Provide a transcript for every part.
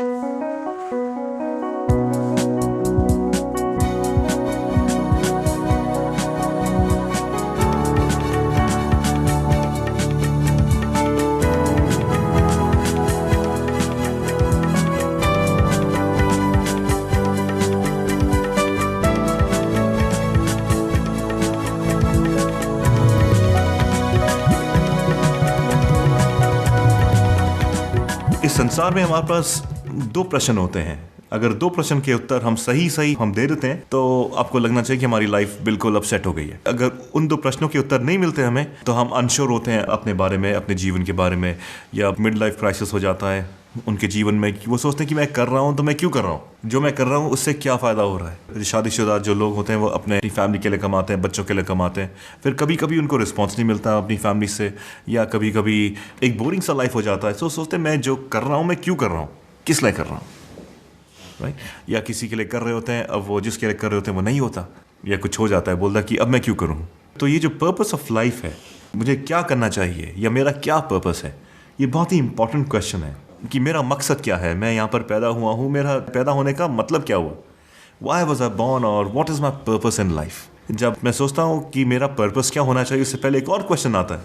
इस संसार में हमारे पास दो प्रश्न होते हैं। अगर दो प्रश्न के उत्तर हम सही हम दे देते हैं तो आपको लगना चाहिए कि हमारी लाइफ बिल्कुल अपसेट हो गई है। अगर उन दो प्रश्नों के उत्तर नहीं मिलते हमें तो हम अनश्योर होते हैं अपने बारे में, अपने जीवन के बारे में, या मिड लाइफ क्राइसिस हो जाता है उनके जीवन में। वो सोचते हैं कि मैं कर रहा हूँ तो मैं क्यों कर रहा हूँ, जो मैं कर रहा हूँ उससे क्या फ़ायदा हो रहा है। शादीशुदा जो लोग होते हैं वो अपने फैमिली के लिए कमाते हैं, बच्चों के लिए कमाते हैं, फिर कभी कभी उनको रिस्पॉन्स नहीं मिलता अपनी फैमिली से, या कभी कभी एक बोरिंग सा लाइफ हो जाता है। तो सोचते हैं मैं जो कर रहा हूँ मैं क्यों कर रहा हूँ, किस लिए कर रहा हूँ, राइट। या किसी के लिए कर रहे होते हैं, अब वो जिसके लिए कर रहे होते हैं वो नहीं होता, या कुछ हो जाता है, बोलता कि अब मैं क्यों करूँ। तो ये जो पर्पस ऑफ लाइफ है, मुझे क्या करना चाहिए या मेरा क्या पर्पस है, ये बहुत ही इंपॉर्टेंट क्वेश्चन है कि मेरा मकसद क्या है, मैं यहाँ पर पैदा हुआ हूँ, मेरा पैदा होने का मतलब क्या हुआ, वाई वॉज आई बॉर्न, और what is my purpose in life. जब मैं सोचता हूँ कि मेरा पर्पस क्या होना चाहिए, उससे पहले एक और क्वेश्चन आता है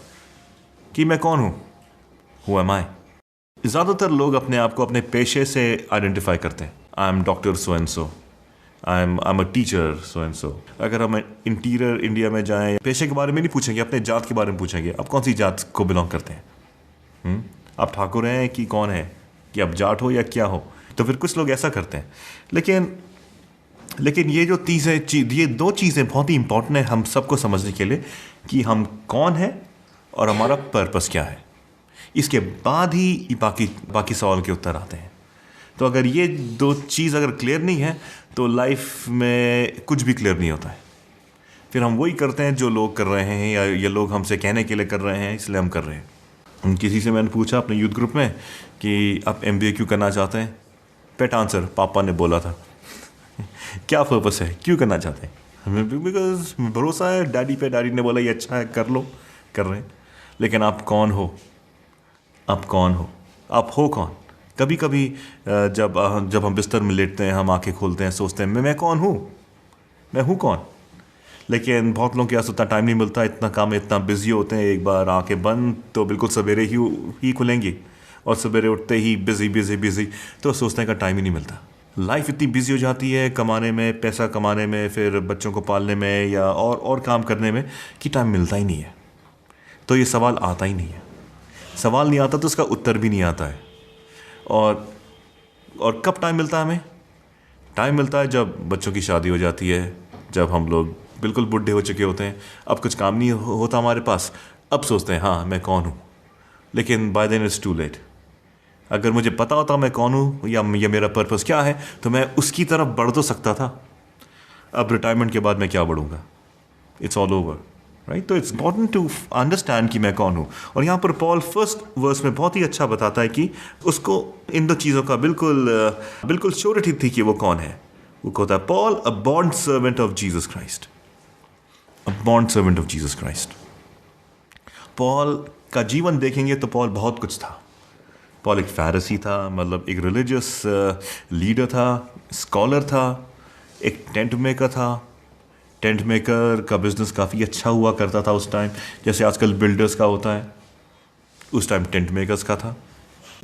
कि मैं कौन हूँ, हु एम आई। ज़्यादातर लोग अपने आप को अपने पेशे से आइडेंटिफाई करते हैं। I am doctor so and so, I am a teacher so and so. अगर हम इंटीरियर इंडिया में जाएं, पेशे के बारे में नहीं पूछेंगे, अपने जात के बारे में पूछेंगे, आप कौन सी जात को बिलोंग करते हैं, आप ठाकुर हैं कि कौन है, कि आप जाट हो या क्या हो। तो फिर कुछ लोग ऐसा करते हैं। लेकिन ये जो ये दो चीज़ें बहुत ही इंपॉर्टेंट है हम सबको समझने के लिए कि हम कौन है और हमारा पर्पस क्या है। इसके बाद ही बाकी सवाल के उत्तर आते हैं। तो अगर ये दो चीज़ अगर क्लियर नहीं है तो लाइफ में कुछ भी क्लियर नहीं होता है। फिर हम वही करते हैं जो लोग कर रहे हैं, या ये लोग हमसे कहने के लिए कर रहे हैं इसलिए हम कर रहे हैं। किसी से मैंने पूछा अपने यूथ ग्रुप में कि आप MBA क्यों करना चाहते हैं, पेट आंसर पापा ने बोला था। क्या पर्पस है, क्यों करना चाहते हैं, बिकॉज भरोसा है डैडी पे, डैडी ने बोला ये अच्छा है कर लो, कर रहे हैं। लेकिन आप कौन हो, आप कौन हो, आप हो कौन। कभी कभी जब हम बिस्तर में लेटते हैं, हम आंखें खोलते हैं, सोचते हैं मैं कौन हूँ, मैं हूँ कौन। लेकिन बहुत लोगों के पास उतना टाइम नहीं मिलता, इतना काम में इतना बिजी होते हैं, एक बार आंखें बंद तो बिल्कुल सवेरे ही खुलेंगी, और सवेरे उठते ही बिजी तो सोचने का टाइम ही नहीं मिलता। लाइफ इतनी बिजी हो जाती है कमाने में, पैसा कमाने में, फिर बच्चों को पालने में, या और काम करने में, कि टाइम मिलता ही नहीं है। तो ये सवाल आता ही नहीं है। सवाल नहीं आता तो उसका उत्तर भी नहीं आता है। और कब टाइम मिलता है हमें, टाइम मिलता है जब बच्चों की शादी हो जाती है, जब हम लोग बिल्कुल बुढ़े हो चुके होते हैं, अब कुछ काम नहीं होता हमारे पास, अब सोचते हैं हाँ मैं कौन हूँ। लेकिन by then it's too late. अगर मुझे पता होता मैं कौन हूँ या मेरा पर्पस क्या है तो मैं उसकी तरफ बढ़ तो सकता था। अब रिटायरमेंट के बाद मैं क्या बढ़ूँगा, इट्स ऑल ओवर, राइट। तो इट्स इम्पॉर्टेंट टू अंडरस्टैंड कि मैं कौन हूँ। और यहाँ पर पॉल फर्स्ट वर्स में बहुत ही अच्छा बताता है कि उसको इन दो चीज़ों का बिल्कुल श्योरिटी थी कि वो कौन है। वो कहता है Paul a bond servant of Jesus Christ, a bond servant of Jesus Christ. Paul का जीवन देखेंगे तो पॉल बहुत कुछ था। पॉल एक फ़ारिसी था, मतलब एक रिलीजियस लीडर था, स्कॉलर था, एक टेंट मेकर था। टेंट मेकर का बिज़नेस काफ़ी अच्छा हुआ करता था उस टाइम, जैसे आजकल बिल्डर्स का होता है, उस टाइम टेंट मेकर्स का था।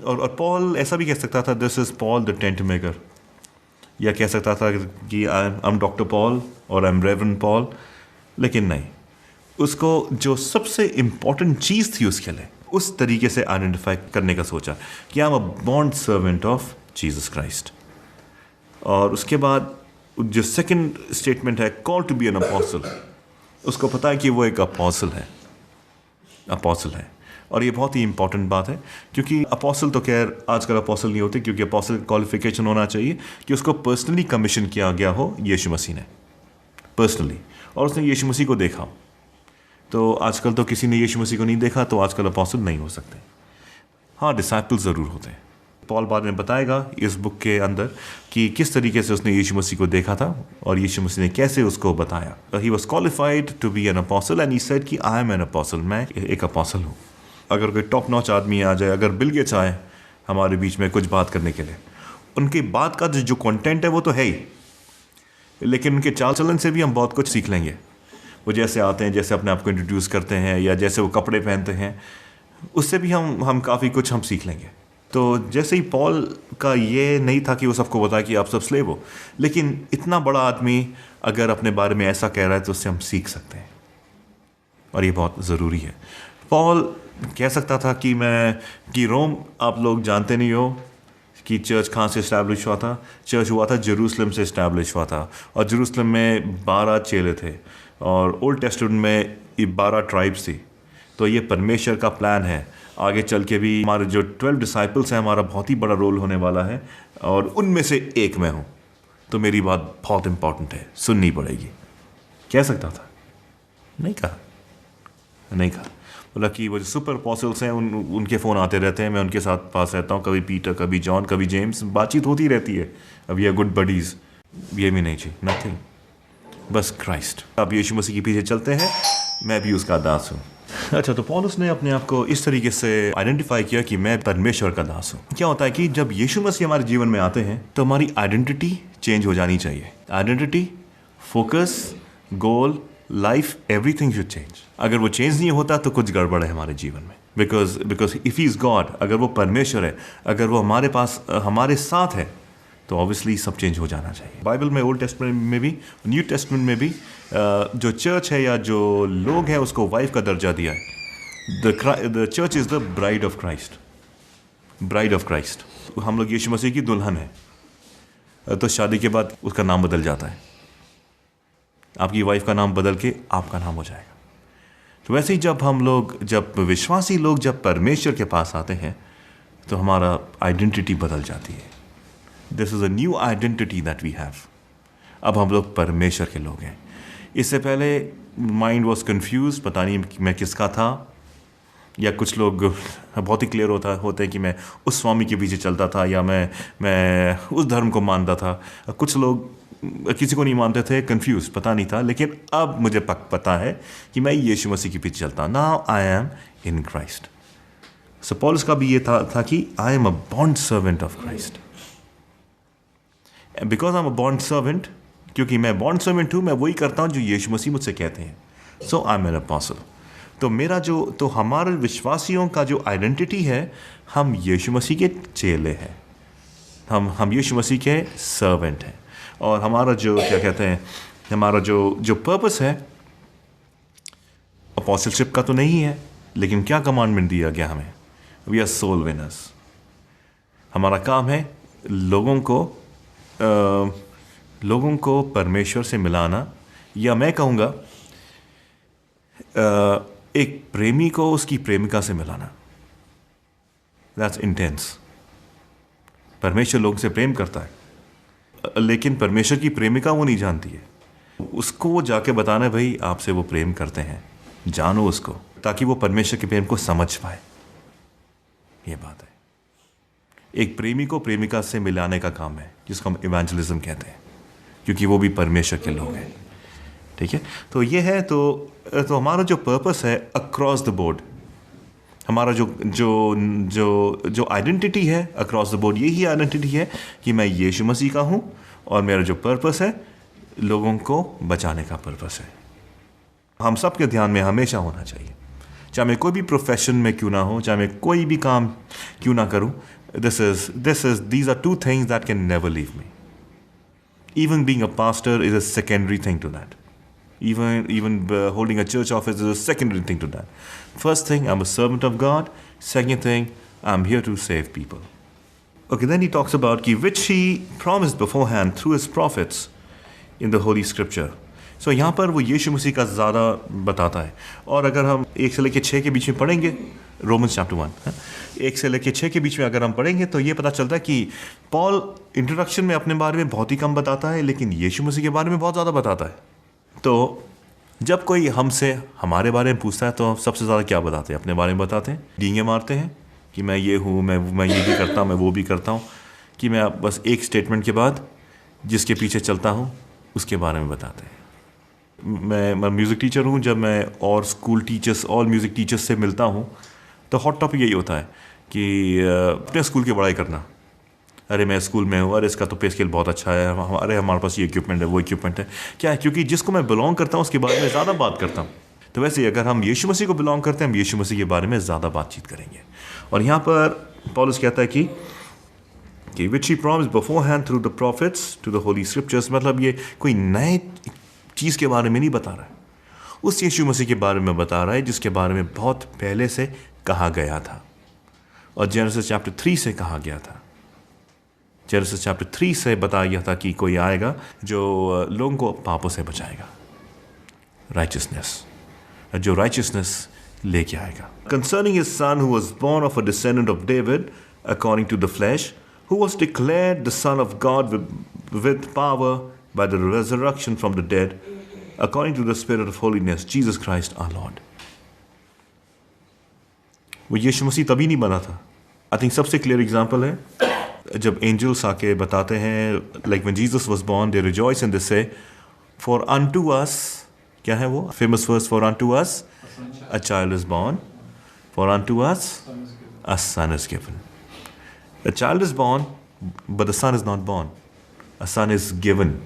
और पॉल ऐसा भी कह सकता था this is Paul the tent maker, या कह सकता था कि आई एम डॉक्टर पॉल और आई एम रेवरेंड पॉल। लेकिन नहीं, उसको जो सबसे इम्पॉर्टेंट चीज़ थी उसके लिए उस तरीके से आइडेंटिफाई करने का सोचा कि I am a bond servant of Jesus Christ. और उसके बाद जो सेकंड स्टेटमेंट है call to be an apostle, उसको पता है कि वो एक अपोस्टल है। और ये बहुत ही इंपॉर्टेंट बात है, क्योंकि अपोस्टल तो खैर आजकल अपोस्टल नहीं होते, क्योंकि अपोस्टल क्वालिफिकेशन होना चाहिए कि उसको पर्सनली कमीशन किया गया हो यीशु मसीह ने, पर्सनली, और उसने यीशु मसीह को देखा। तो आजकल तो किसी ने यीशु मसीह को नहीं देखा तो आजकल अपोस्टल नहीं हो सकते। हाँ, डिसाइपल ज़रूर होते हैं। पॉल बाद में बताएगा इस बुक के अंदर कि किस तरीके से उसने यीशु मसीह को देखा था और यीशु मसीह ने कैसे उसको बताया। He was qualified to be an apostle and he said कि आई एम एन अपोस्टल, मैं एक अपोस्टल हूँ। अगर कोई टॉप नॉच आदमी आ जाए, अगर बिल गेट्स आए हमारे बीच में कुछ बात करने के लिए, उनकी बात का जो कंटेंट है वो तो है ही, लेकिन उनके चाल चलन से भी हम बहुत कुछ सीख लेंगे। वो जैसे आते हैं, जैसे अपने आप को इंट्रोड्यूस करते हैं, या जैसे वो कपड़े पहनते हैं, उससे भी हम काफ़ी कुछ हम सीख लेंगे। तो जैसे ही पॉल का ये नहीं था कि वो सबको बताए कि आप सब स्लेव हो, लेकिन इतना बड़ा आदमी अगर अपने बारे में ऐसा कह रहा है तो उससे हम सीख सकते हैं, और ये बहुत ज़रूरी है। पॉल कह सकता था कि रोम, आप लोग जानते नहीं हो कि चर्च कहाँ से इस्टेब्लिश हुआ था। चर्च हुआ था जेरूसलम से इस्टेब्लिश हुआ था, और जेरूसलम में 12 चेले थे, और ओल्ड टेस्टामेंट में ये 12 ट्राइब्स थी। तो ये परमेश्वर का प्लान है, आगे चल के भी हमारे जो 12 डिसाइपल्स हैं, हमारा बहुत ही बड़ा रोल होने वाला है, और उनमें से एक मैं हूँ। तो मेरी बात बहुत इंपॉर्टेंट है, सुननी पड़ेगी। कह सकता था, नहीं कहा। बोला कि वो जो सुपर अपॉस्टल्स हैं उनके फ़ोन आते रहते हैं, मैं उनके साथ पास रहता हूँ, कभी पीटर, कभी जॉन, कभी जेम्स, बातचीत होती रहती है। अब ये गुड बडीज़, ये भी नहीं चाहिए, नथिंग, बस क्राइस्ट। अब यीशु मसीह के पीछे चलते हैं, मैं भी उसका दास हूँ। अच्छा, तो पौलुस ने अपने आप को इस तरीके से आइडेंटिफाई किया कि मैं परमेश्वर का दास हूँ। क्या होता है कि जब यीशु मसीह हमारे जीवन में आते हैं तो हमारी आइडेंटिटी चेंज हो जानी चाहिए। Identity, focus, goal, life, everything should change. अगर वो चेंज नहीं होता तो कुछ गड़बड़ है हमारे जीवन में। Because if he is God, अगर वो परमेश्वर है, अगर वो हमारे पास हमारे साथ है, तो ऑब्वियसली सब चेंज हो जाना चाहिए। बाइबल में, ओल्ड टेस्टमेंट में भी, न्यू टेस्टमेंट में भी जो चर्च है या जो लोग हैं उसको वाइफ का दर्जा दिया है। The church is the bride of Christ, bride of Christ. हम लोग यीशु मसीह की दुल्हन है, तो शादी के बाद उसका नाम बदल जाता है। आपकी वाइफ का नाम बदल के आपका नाम हो जाएगा। तो वैसे ही जब विश्वासी लोग जब परमेश्वर के पास आते हैं तो हमारा आइडेंटिटी बदल जाती है। This is a new identity that we have. अब हम लोग परमेश्वर के लोग हैं। इससे पहले माइंड वॉज कन्फ्यूज, पता नहीं मैं किसका था, या कुछ लोग बहुत ही क्लियर होते हैं कि मैं उस स्वामी के पीछे चलता था, या मैं उस धर्म को मानता था। कुछ लोग किसी को नहीं मानते थे, कंफ्यूज, पता नहीं था। लेकिन अब मुझे पता है कि मैं यीशु मसीह के पीछे चलता हूँ। Now I am in Christ. So Paulus का भी ये था कि I am a bond servant of Christ. Because I am a bond servant, क्योंकि मैं बॉन्ड सर्वेंट हूँ, मैं वही करता हूँ जो यीशु मसीह मुझसे कहते हैं। सो आई एम एन अपोस्टल। तो हमारे विश्वासियों का जो आइडेंटिटी है, हम यीशु मसीह के चेले हैं, हम यीशु मसीह के सर्वेंट हैं। और हमारा जो क्या कहते हैं, हमारा जो पर्पस है अपोस्टलशिप का तो नहीं है, लेकिन क्या कमांडमेंट दिया गया हमें? We are soul winners. हमारा काम है लोगों को परमेश्वर से मिलाना, या मैं कहूँगा एक प्रेमी को उसकी प्रेमिका से मिलाना। That's intense. परमेश्वर लोगों से प्रेम करता है, लेकिन परमेश्वर की प्रेमिका वो नहीं जानती है। उसको वो जाके बताना है, भाई आपसे वो प्रेम करते हैं, जानो उसको, ताकि वो परमेश्वर के प्रेम को समझ पाए। ये बात है। एक प्रेमी को प्रेमिका से मिलाने का काम है, जिसको हम इवेंजलिज्म कहते हैं, क्योंकि वो भी परमेश्वर के लोग हैं। ठीक है, तो ये है। तो हमारा जो पर्पस है अक्रॉस द बोर्ड, हमारा जो आइडेंटिटी है अक्रॉस द बोर्ड, यही आइडेंटिटी है कि मैं यीशु मसीह का हूँ, और मेरा जो पर्पस है लोगों को बचाने का पर्पस है। हम सब के ध्यान में हमेशा होना चाहिए, चाहे मैं कोई भी प्रोफेशन में क्यों ना हो, चाहे मैं कोई भी काम क्यों ना करूँ। These are two things that can never leave me. Even being a pastor is a secondary thing to that. Even holding a church office is a secondary thing to that. First thing, I'm a servant of God. Second thing, I'm here to save people. Okay, then he talks about which he promised beforehand through his prophets in the Holy Scripture. So यहाँ पर वो यीशु मसीह का ज़्यादा बताता है। और अगर हम 1 से लेकर 6 के बीच में पढ़ेंगे, रोमन्स चैप्टर 1, 1 से लेकर 6 के बीच में अगर हम पढ़ेंगे तो ये पता चलता है कि पॉल इंट्रोडक्शन में अपने बारे में बहुत ही कम बताता है, लेकिन यीशु मसीह के बारे में बहुत ज़्यादा बताता है। तो जब कोई हमसे हमारे बारे में पूछता है तो सबसे ज़्यादा क्या बताते हैं? अपने बारे में बताते हैं, डींगे मारते हैं कि मैं ये हूँ, मैं ये भी करता हूँ, मैं वो भी करता हूँ, कि मैं बस एक स्टेटमेंट के बाद जिसके पीछे चलता हूँ उसके बारे में बताते हैं। मैं म्यूज़िक टीचर हूँ। जब मैं और म्यूज़िक टीचर्स से मिलता हूँ तो हॉट टॉपिक यही होता है कि अपने स्कूल की बड़ाई करना। अरे मैं स्कूल में हूँ, अरे इसका तो पे स्केल बहुत अच्छा है, अरे हमारे पास ये इक्विपमेंट है, वो इक्विपमेंट है। क्या है? क्योंकि जिसको मैं बिलोंग करता हूँ उसके बारे में ज़्यादा बात करता हूँ। तो वैसे ही अगर हम यीशु मसीह को बिलोंग करते हैं, हम यीशु मसीह के बारे में ज़्यादा बातचीत करेंगे। और यहाँ पर पौलुस कहता है कि which he promised beforehand through the prophets to the holy scriptures, मतलब ये कोई नए चीज़ के बारे में नहीं बता रहा है, उस यीशु मसीह के बारे में बता रहा है जिसके बारे में बहुत पहले से कहा गया था, और जेनेसिस चैप्टर 3 से कहा गया था। जेनेसिस चैप्टर 3 से बताया गया था कि कोई आएगा जो लोगों को पापों से बचाएगा, राइचियसनेस, जो राइचियसनेस लेके आएगा। Concerning his son who was born of a descendant of David according to the flesh, who was declared the son of God with power by the resurrection from the dead according to the spirit of holiness, Jesus Christ our Lord. वो यीशु मसीह तभी नहीं बना था। I think सबसे clear example है जब एंजल्स आके बताते हैं, like when Jesus was born they rejoice and they say for unto us, क्या है वो famous verse, for unto us a child is born, for unto us a son is given. A child is born but the son is not born, a son is given,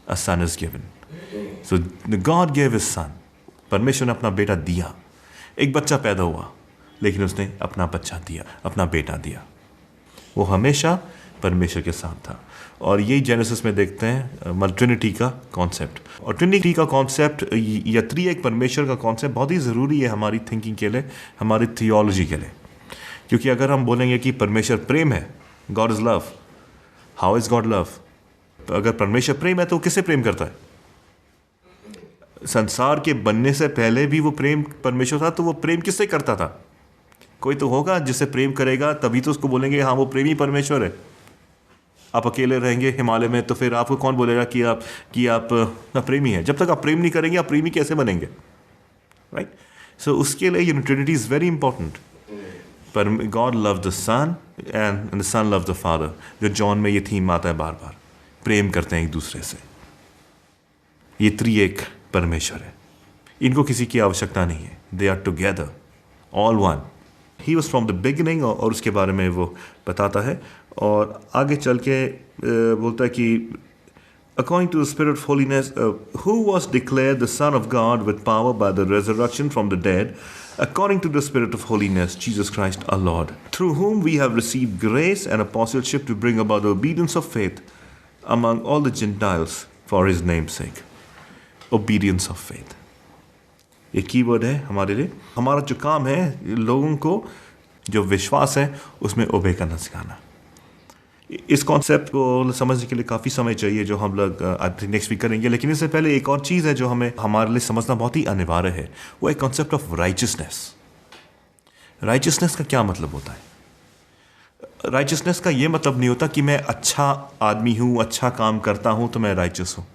a son is given. So God gave his son, परमेश्वर ने अपना बेटा दिया। एक बच्चा पैदा हुआ लेकिन उसने अपना बच्चा दिया, अपना बेटा दिया। वो हमेशा परमेश्वर के साथ था। और यही जेनेसिस में देखते हैं ट्रिनिटी का कॉन्सेप्ट। और ट्रिनिटी का कॉन्सेप्ट या त्रिएक परमेश्वर का कॉन्सेप्ट बहुत ही ज़रूरी है हमारी थिंकिंग के लिए, हमारी थियोलॉजी के लिए। क्योंकि अगर हम बोलेंगे कि परमेश्वर प्रेम है, God is love, how is God love? अगर परमेश्वर प्रेम है तो किससे प्रेम करता है? संसार के बनने से पहले भी वो प्रेम परमेश्वर था, तो वो प्रेम किससे करता था? कोई तो होगा जिससे प्रेम करेगा, तभी तो उसको बोलेंगे हाँ वो प्रेमी परमेश्वर है। आप अकेले रहेंगे हिमालय में तो फिर आपको कौन बोलेगा कि आप प्रेमी हैं? जब तक आप प्रेम नहीं करेंगे आप प्रेमी कैसे बनेंगे? राइट। सो उसके लिए ट्रिनिटी इज़ वेरी इंपॉर्टेंट। पर God love the son and the son love the Father, जो जॉन में ये थीम आता है बार बार, प्रेम करते हैं एक दूसरे से। ये त्रिएक परमेश्वर है, इनको किसी की आवश्यकता नहीं है। They are together, all one. He was from the beginning, और उसके बारे में वो बताता है। और आगे चल के बोलता है कि according to the spirit of holiness who was declared the son of God with power by the resurrection from the dead according to the spirit of holiness, Jesus Christ our Lord, through whom we have received grace and apostleship to bring about the obedience of faith among all the Gentiles for his name's sake. Obedience of faith एक keyword है हमारे लिए। हमारा जो काम है लोगों को जो विश्वास है उसमें ओबे करना सिखाना। इस कॉन्सेप्ट को समझने के लिए काफ़ी समय चाहिए, जो हम लोग नेक्स्ट वीक करेंगे। लेकिन इससे पहले एक और चीज़ है जो हमें हमारे लिए समझना बहुत ही अनिवार्य है, वो है कॉन्सेप्ट ऑफ राइचियसनेस। राइचियसनेस का क्या मतलब होता है? राइचियसनेस का ये मतलब नहीं होता कि मैं अच्छा आदमी हूँ, अच्छा काम करता हूँ तो मैं राइचियस हूँ।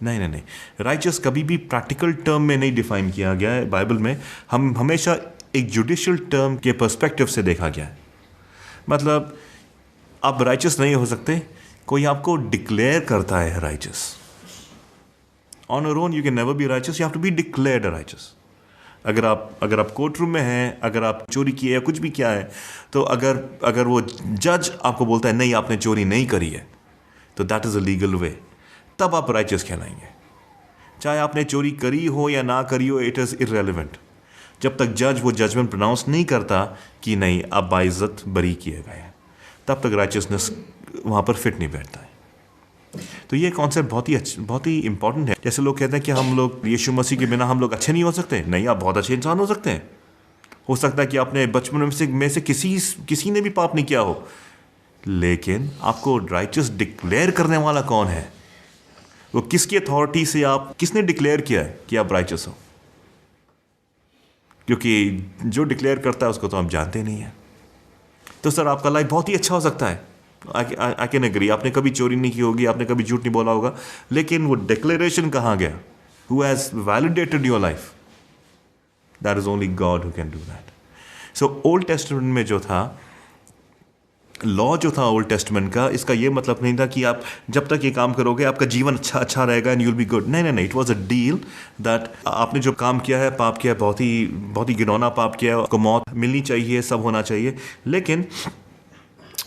नहीं नहीं नहीं, राइचियस कभी भी प्रैक्टिकल टर्म में नहीं डिफाइन किया गया है बाइबल में। हम हमेशा एक जुडिशियल टर्म के पर्सपेक्टिव से देखा गया है। मतलब आप राइचियस नहीं हो सकते, कोई आपको डिक्लेयर करता है righteous. On your own you can never be righteous, you have to be declared righteous. अगर आप कोर्ट रूम में हैं, अगर आप चोरी किए या कुछ भी किया है, तो अगर वो जज आपको बोलता है नहीं आपने चोरी नहीं करी है, तो that is a legal way, तब आप राइचियस कहलाएंगे। चाहे आपने चोरी करी हो या ना करी हो, इट इज़ इररेलेवेंट। जब तक जज वो जजमेंट प्रोनाउंस नहीं करता कि नहीं आप बाइज्जत बरी किए गए हैं, तब तक राइचियसनेस वहाँ पर फिट नहीं बैठता है। तो ये कॉन्सेप्ट बहुत ही इंपॉर्टेंट है। जैसे लोग कहते हैं कि हम लोग यीशु मसीह के बिना हम लोग अच्छे नहीं हो सकते। नहीं, आप बहुत अच्छे इंसान हो सकते हैं। हो सकता है कि आपने बचपन में से किसी ने भी पाप नहीं किया हो, लेकिन आपको राइचियस डिक्लेयर करने वाला कौन है? वो किसकी अथॉरिटी से किसने डिक्लेयर किया है कि आप राइचियस हो? क्योंकि जो डिक्लेयर करता है उसको तो आप जानते नहीं हैं। तो सर आपका लाइफ बहुत ही अच्छा हो सकता है, आई कैन एग्री, आपने कभी चोरी नहीं की होगी, आपने कभी झूठ नहीं बोला होगा, लेकिन वो डिक्लेरेशन कहाँ गया? Who has validated your life? That is only God who can do that. So old testament में जो था लॉ, जो था ओल्ड टेस्टामेंट का, इसका ये मतलब नहीं था कि आप जब तक ये काम करोगे आपका जीवन अच्छा रहेगा and you will be good. नहीं, it was a deal that आपने जो काम किया है, पाप किया है, बहुत ही घिनौना पाप किया है, आपको मौत मिलनी चाहिए, सब होना चाहिए, लेकिन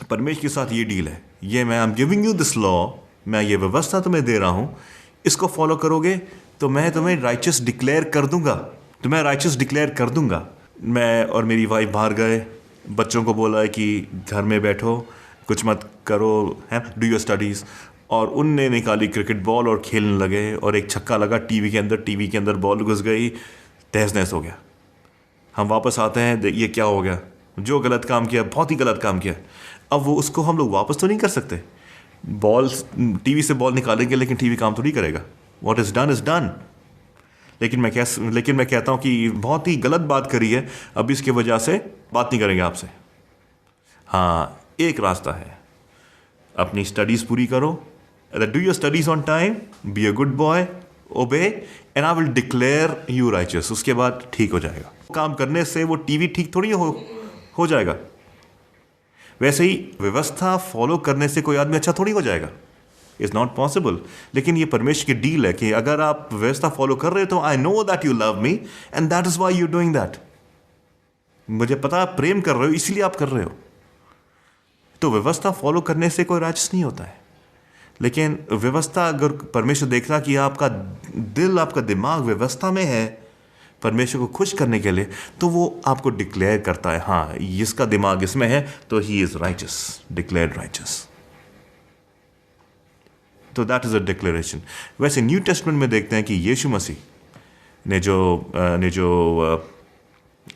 परमेश्वर के साथ ये डील है, ये मैं I am giving you this law, मैं ये व्यवस्था तुम्हें दे रहा हूँ, इसको फॉलो करोगे तो मैं तुम्हें राइचस डिक्लेयर कर दूंगा, तुम्हें राइचस डिक्लेयर कर दूंगा। मैं और मेरी वाइफ बाहर गए, बच्चों को बोला है कि घर में बैठो, कुछ मत करो, है डू योर स्टडीज़, और उनने निकाली क्रिकेट बॉल और खेलने लगे, और एक छक्का लगा टीवी के अंदर बॉल घुस गई, तहस नहस हो गया। हम वापस आते हैं, ये क्या हो गया, जो गलत काम किया, बहुत ही गलत काम किया। अब वो उसको हम लोग वापस तो नहीं कर सकते, बॉल टीवी से बॉल निकालेंगे लेकिन टीवी काम तो नहीं करेगा, what is done is done. लेकिन मैं कहता हूँ कि बहुत ही गलत बात करी है, अब इसकी वजह से बात नहीं करेंगे आपसे। हाँ, एक रास्ता है, अपनी स्टडीज़ पूरी करो, do your studies on time, be a good boy, obey, and I will declare you righteous. उसके बाद ठीक हो जाएगा। काम करने से वो टीवी ठीक थोड़ी हो जाएगा। वैसे ही व्यवस्था फॉलो करने से कोई आदमी अच्छा थोड़ी हो जाएगा, इज़ नॉट पॉसिबल। लेकिन ये परमेश्वर की डील है कि अगर आप व्यवस्था फॉलो कर रहे हो तो I know that you love me and that is why you doing that. मुझे पता आप प्रेम कर रहे हो, इसलिए आप कर रहे हो। तो व्यवस्था फॉलो करने से कोई राइचस नहीं होता है। लेकिन व्यवस्था, अगर परमेश्वर देखना कि आपका दिल, आपका दिमाग व्यवस्था में है परमेश्वर को खुश करने के लिए, तो वो आपको डिक्लेयर करता है, हाँ इसका दिमाग इसमें है तो he is righteous, declared righteous. तो दैट इज़ अ डिक्लेरेशन। वैसे न्यू टेस्टमेंट में देखते हैं कि यीशु मसीह ने जो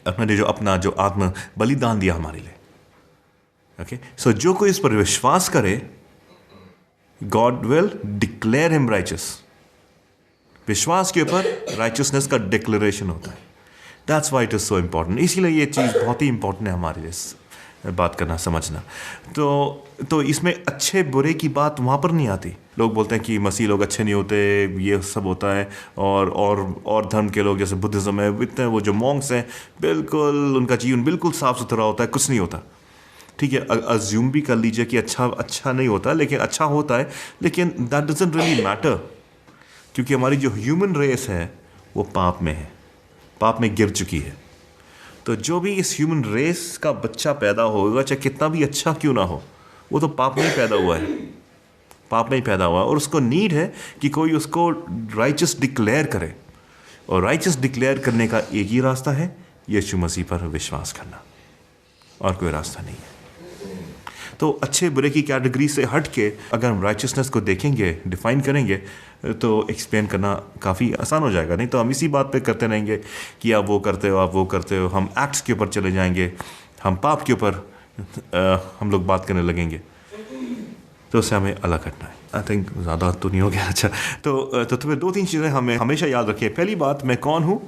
अपना जो आत्म बलिदान दिया हमारे लिए, ओके, सो जो कोई इस पर विश्वास करे, God will declare him righteous. विश्वास के ऊपर राइचसनेस का डिक्लेरेशन होता है। That's why it is so important. इसीलिए ये चीज़ बहुत ही इंपॉर्टेंट है हमारे लिए बात करना, समझना। तो इसमें अच्छे बुरे की बात वहाँ पर नहीं आती। लोग बोलते हैं कि मसीह लोग अच्छे नहीं होते, ये सब होता है, और धर्म के लोग जैसे बुद्धिज़्म है, इतने वो जो मॉन्क्स हैं, बिल्कुल उनका जीवन बिल्कुल साफ़ सुथरा होता है, कुछ नहीं होता। ठीक है, अज्यूम भी कर लीजिए कि अच्छा नहीं होता, लेकिन अच्छा होता है, लेकिन दैट डजंट रियली मैटर, क्योंकि हमारी जो ह्यूमन रेस है वो पाप में है, पाप में गिर चुकी है। तो जो भी इस ह्यूमन रेस का बच्चा पैदा होगा, चाहे कितना भी अच्छा क्यों ना हो, वो तो पाप में ही पैदा हुआ है, पाप में ही पैदा हुआ है, और उसको नीड है कि कोई उसको राइचस डिक्लेयर करे। और राइचस डिक्लेयर करने का एक ही रास्ता है, यीशु मसीह पर विश्वास करना, और कोई रास्ता नहीं है। तो अच्छे बुरे की कैटेगरी से हट के अगर हम राइचसनेस को देखेंगे, डिफाइन करेंगे, तो एक्सप्लेन करना काफ़ी आसान हो जाएगा। नहीं तो हम इसी बात पे करते रहेंगे कि आप वो करते हो, आप वो करते हो, हम एक्ट्स के ऊपर चले जाएंगे, हम पाप के ऊपर हम लोग बात करने लगेंगे, तो उससे हमें अलग हटना है। आई थिंक ज़्यादा तो नहीं हो गया। अच्छा, तो तुम्हें 2-3 चीज़ें हमें हमेशा याद रखिए। पहली बात, मैं कौन हूँ?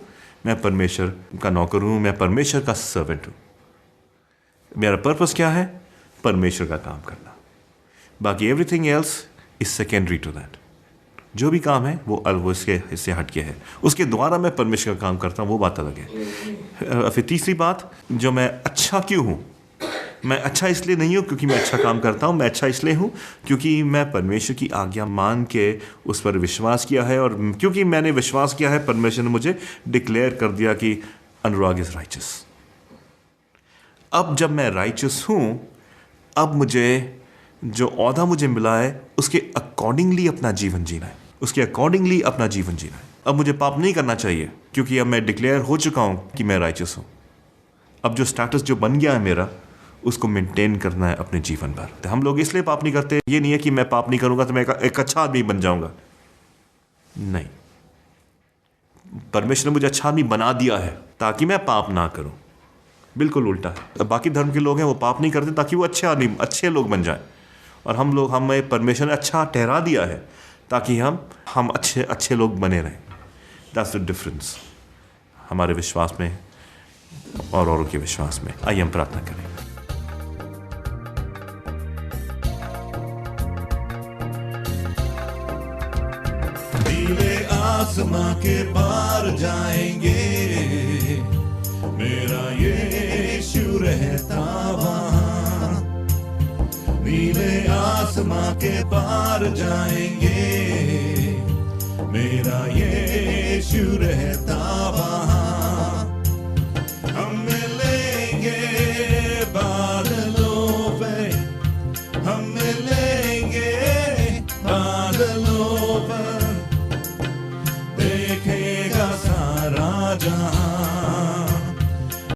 मैं परमेश्वर का नौकर हूँ, मैं परमेश्वर का सर्वेंट हूँ। मेरा पर्पस क्या है? परमेश्वर का काम करना। बाकी everything else is secondary to that. जो भी काम है वो इससे हटके है, उसके द्वारा मैं परमेश्वर का काम करता हूँ, वो बात अलग है। फिर तीसरी बात, जो मैं अच्छा क्यों हूँ? मैं अच्छा इसलिए नहीं हूँ क्योंकि मैं अच्छा काम करता हूँ, मैं अच्छा इसलिए हूँ क्योंकि मैं परमेश्वर की आज्ञा मान के उस पर विश्वास किया है, और क्योंकि मैंने विश्वास किया है, परमेश्वर ने मुझे डिक्लेयर कर दिया कि अनुराग इज राइचस। अब जब मैं राइचस हूँ, अब मुझे जो औहदा मुझे मिला है उसके अकॉर्डिंगली अपना जीवन जीना है, उसके अकॉर्डिंगली अपना जीवन जीना है। अब मुझे पाप नहीं करना चाहिए क्योंकि अब मैं डिक्लेयर हो चुका हूँ कि मैं राइचस हूँ। अब जो स्टेटस जो बन गया है मेरा, उसको मेंटेन करना है अपने जीवन भर। तो हम लोग इसलिए पाप नहीं करते, ये नहीं है कि मैं पाप नहीं करूँगा तो मैं एक अच्छा आदमी बन जाऊँगा, नहीं। परमेश्वर ने मुझे अच्छा आदमी बना दिया है ताकि मैं पाप ना करूँ। बिल्कुल उल्टा है। बाकी धर्म के लोग हैं वो पाप नहीं करते ताकि वो अच्छे लोग बन जाएं, और हमें परमेश्वर ने अच्छा ठहरा दिया है ताकि हम अच्छे लोग बने रहें। दैट्स द डिफरेंस हमारे विश्वास में और औरों के विश्वास में। आइए हम प्रार्थना करें। नीले आसमां के पार जाएंगे, मेरा यीशु रहता वहाँ। नीले आसमां के पार जाएंगे, मेरा यीशु रहता वहाँ। हम मिलेंगे बादलों पे, बादलों पर देखेगा सारा जहां।